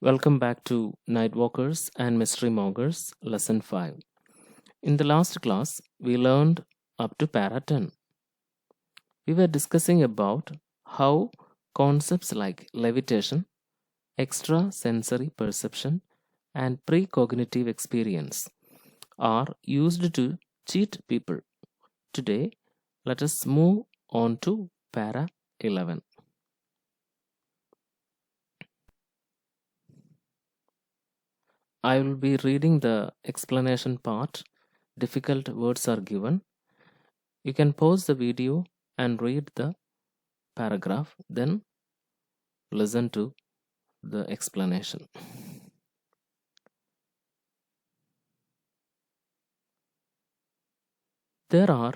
Welcome back to Nightwalkers and Mystery Mongers, Lesson 5. In the last class, we learned up to Para 10. We were discussing about how concepts like levitation, extrasensory perception, and precognitive experience are used to cheat people. Today, let us move on to Para 11. I will be reading the explanation part. Difficult words are given. You can pause the video and read the paragraph, then listen to the explanation. There are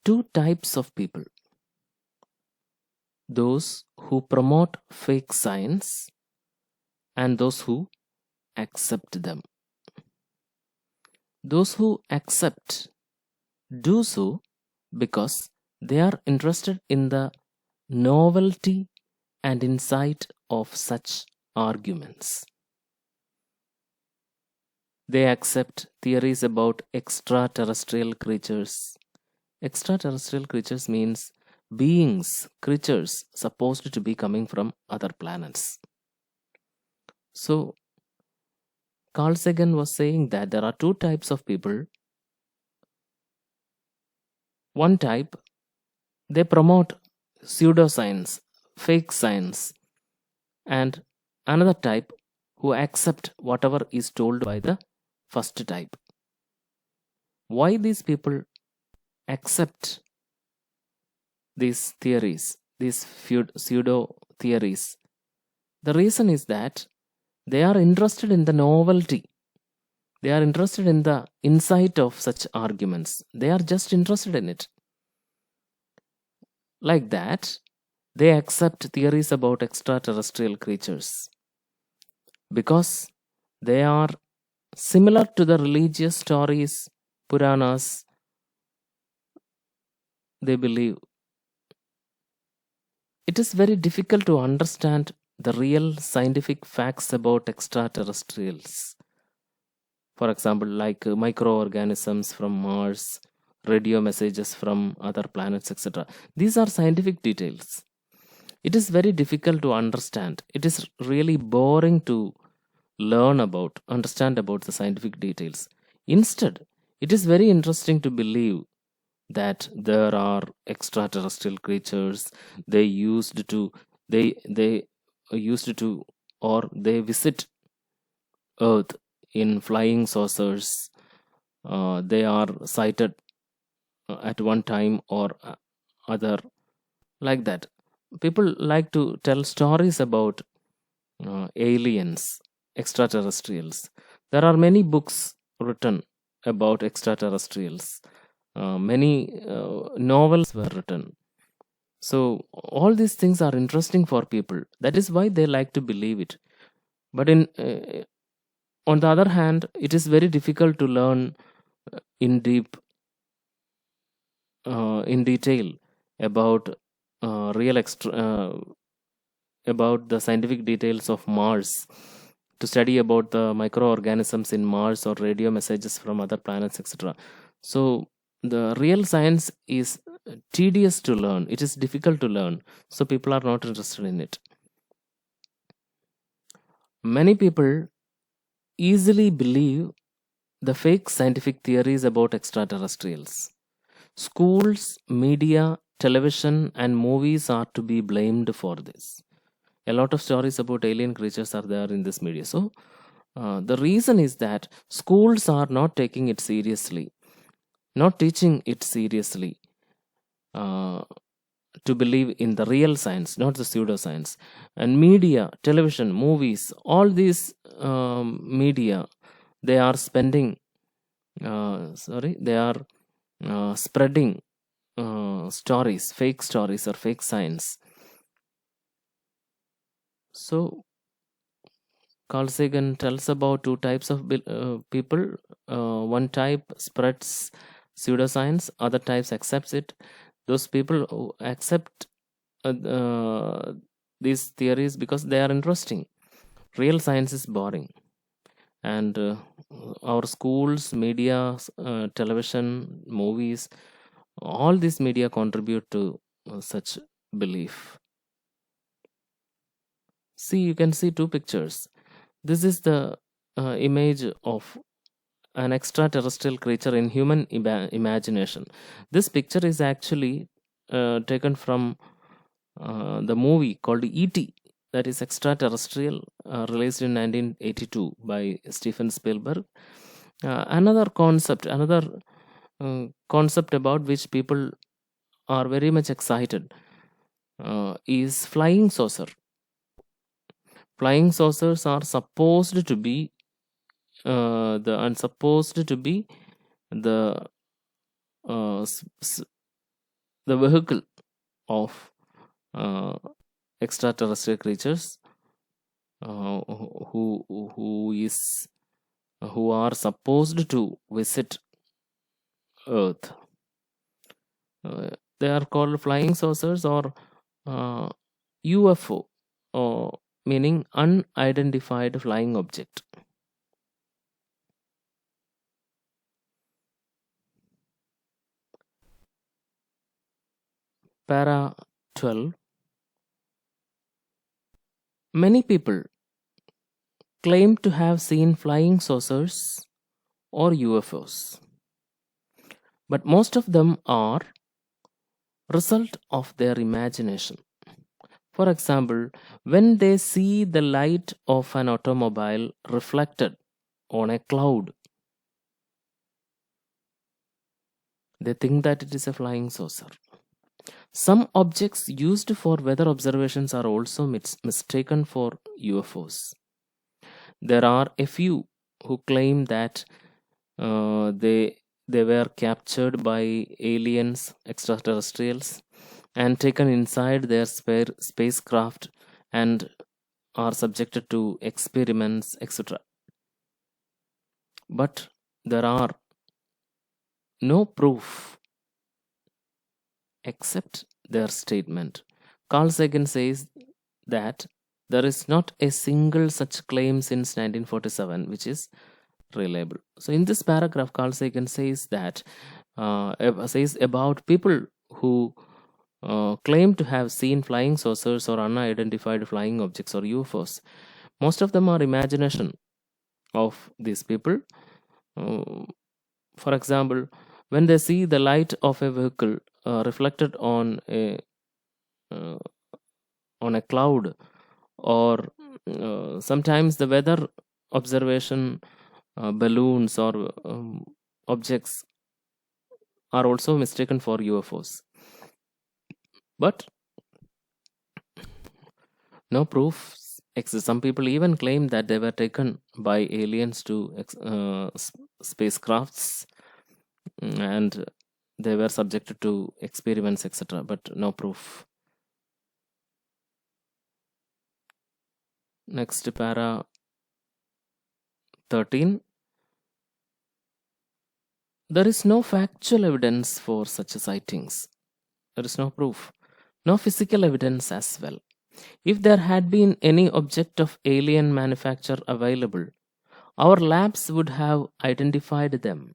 two types of people: those who promote fake science and those who accept them. Those who accept do so because they are interested in the novelty and insight of such arguments. They accept theories about extraterrestrial creatures. Extraterrestrial creatures means beings, creatures supposed to be coming from other planets. So, Carl Sagan was saying that there are two types of people. One type, they promote pseudoscience, fake science, and another type who accept whatever is told by the first type. Why these people accept these theories, these pseudo theories? The reason is that they are interested in the novelty. They are interested in the insight of such arguments. They are just interested in it. Like that, they accept theories about extraterrestrial creatures because they are similar to the religious stories, Puranas, they believe. It is very difficult to understand the real scientific facts about extraterrestrials. For example, like microorganisms from Mars, radio messages from other planets, etc. These are scientific details. It is very difficult to understand. It is really boring to learn about, understand about the scientific details. Instead, it is very interesting to believe that there are extraterrestrial creatures. They used to or they visit Earth in flying saucers. They are sighted at one time or other, like that. People like to tell stories about aliens, extraterrestrials. There are many books written about extraterrestrials. Many novels were written. So all these things are interesting for people. That is why they like to believe it. But on the other hand, it is very difficult to learn in detail about about the scientific details of Mars, to study about the microorganisms in Mars or radio messages from other planets, etc. So the real science is tedious to learn. It is difficult to learn. So people are not interested in it. Many people easily believe the fake scientific theories about extraterrestrials. Schools, media, television, and movies are to be blamed for this. A lot of stories about alien creatures are there in this media. So the reason is that schools are not taking it seriously, not teaching it seriously, to believe in the real science, not the pseudoscience. And media, television, movies, all these media, they are spending, they are spreading stories, fake stories or fake science. So Carl Sagan tells about two types of people. One type spreads pseudoscience, other types accepts it. Those people who accept these theories because they are interesting. Real science is boring, and our schools, media, television, movies, all these media contribute to such belief. See, you can see two pictures. This is the image of an extraterrestrial creature in human imagination. This picture is actually taken from the movie called E.T., that is extraterrestrial, released in 1982 by Steven Spielberg. Another concept about which people are very much excited is flying saucer. Flying saucers are supposed to be the uh, s- s- the vehicle of uh, extraterrestrial creatures who who are supposed to visit Earth. They are called flying saucers or uh, UFO, meaning unidentified flying object. Para 12. Many people claim to have seen flying saucers or UFOs, but most of them are result of their imagination. For example, when they see the light of an automobile reflected on a cloud, they think that it is a flying saucer. Some objects used for weather observations are also mistaken for UFOs. There are a few who claim that they were captured by aliens, extraterrestrials, and taken inside their spacecraft and are subjected to experiments, etc. But there are no proof except their statement. Carl Sagan says that there is not a single such claim since 1947 which is reliable. So in this paragraph, Carl Sagan says that says about people who claim to have seen flying saucers or unidentified flying objects or UFOs. Most of them are imagination of these people. Uh, for example, when they see the light of a vehicle reflected uh, on a cloud, or sometimes the weather observation balloons or objects are also mistaken for UFOs. But no proof exists. Some people even claim that they were taken by aliens to spacecrafts, and they were subjected to experiments, etc. But no proof. Next, para 13. There is no factual evidence for such sightings. There is no proof. No physical evidence as well. If there had been any object of alien manufacture available, our labs would have identified them.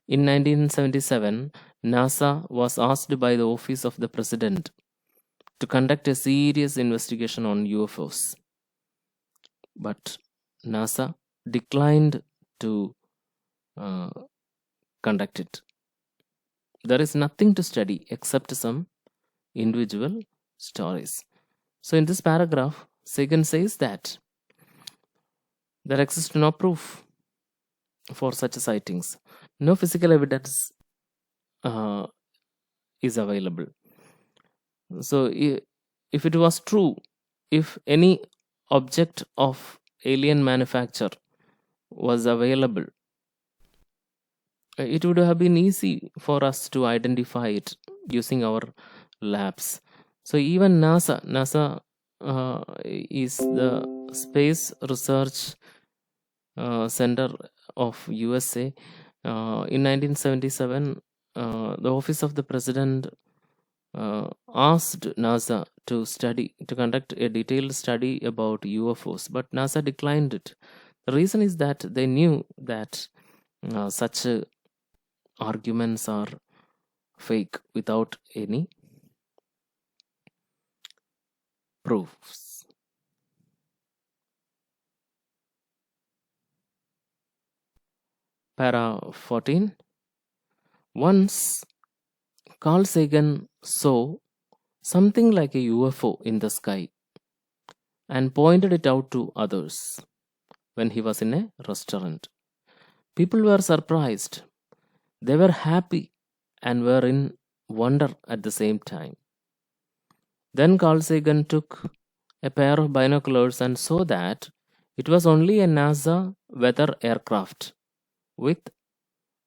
In 1977, NASA was asked by the Office of the President to conduct a serious investigation on UFOs. But NASA declined to uh, conduct it. There is nothing to study except some individual stories. So, in this paragraph, Sagan says that there exists no proof for such sightings. No physical evidence uh, is available. So, if it was true, if any object of alien manufacture was available, it would have been easy for us to identify it using our labs. So even NASA is the space research center of USA. In 1977, the Office of the President asked NASA to conduct a detailed study about UFOs, but NASA declined it. The reason is that they knew that such arguments are fake without any proofs. Para 14. Once Carl Sagan saw something like a UFO in the sky and pointed it out to others when he was in a restaurant. People were surprised. They were happy and were in wonder at the same time. Then Carl Sagan took a pair of binoculars and saw that it was only a NASA weather aircraft with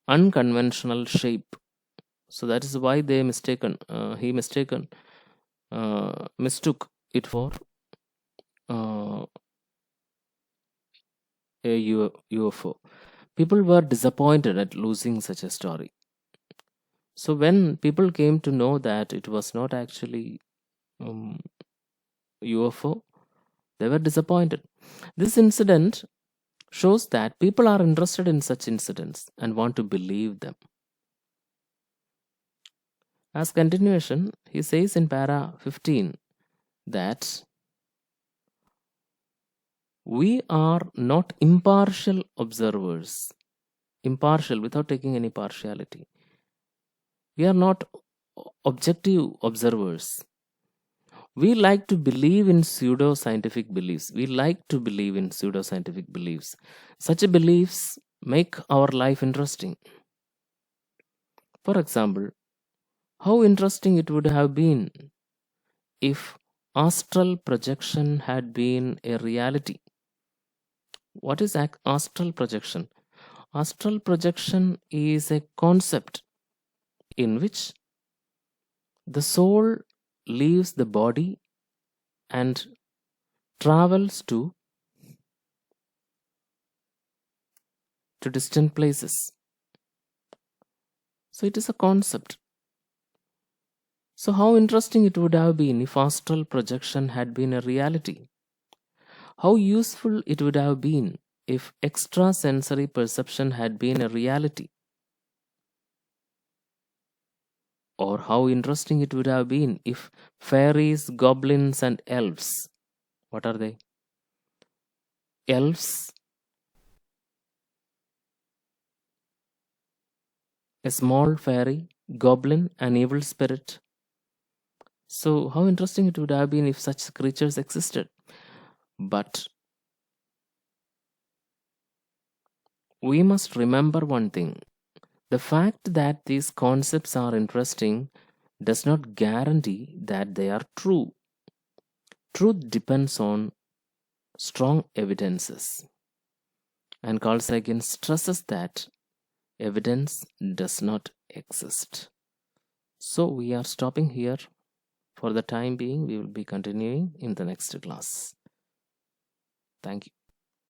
unconventional shape. So that is why he mistook it for uh, a UFO. People were disappointed at losing such a story. So when people came to know that it was not actually UFO, they were disappointed. This incident shows that people are interested in such incidents and want to believe them. As continuation, he says in para 15 that we are not impartial observers, impartial without taking any partiality. We are not objective observers. We like to believe in pseudo-scientific beliefs. Such beliefs make our life interesting. For example, how interesting it would have been if astral projection had been a reality. What is astral projection? Astral projection is a concept in which the soul leaves the body and travels to distant places. So it is a concept. So how interesting it would have been if astral projection had been a reality. How useful it would have been if extrasensory perception had been a reality. Or how interesting it would have been if fairies, goblins, and elves, what are they? Elves, a small fairy, goblin, an evil spirit. So, how interesting it would have been if such creatures existed. But we must remember one thing. The fact that these concepts are interesting does not guarantee that they are true. Truth depends on strong evidences. And Carl Sagan stresses that evidence does not exist. So we are stopping here for the time being. We will be continuing in the next class. Thank you.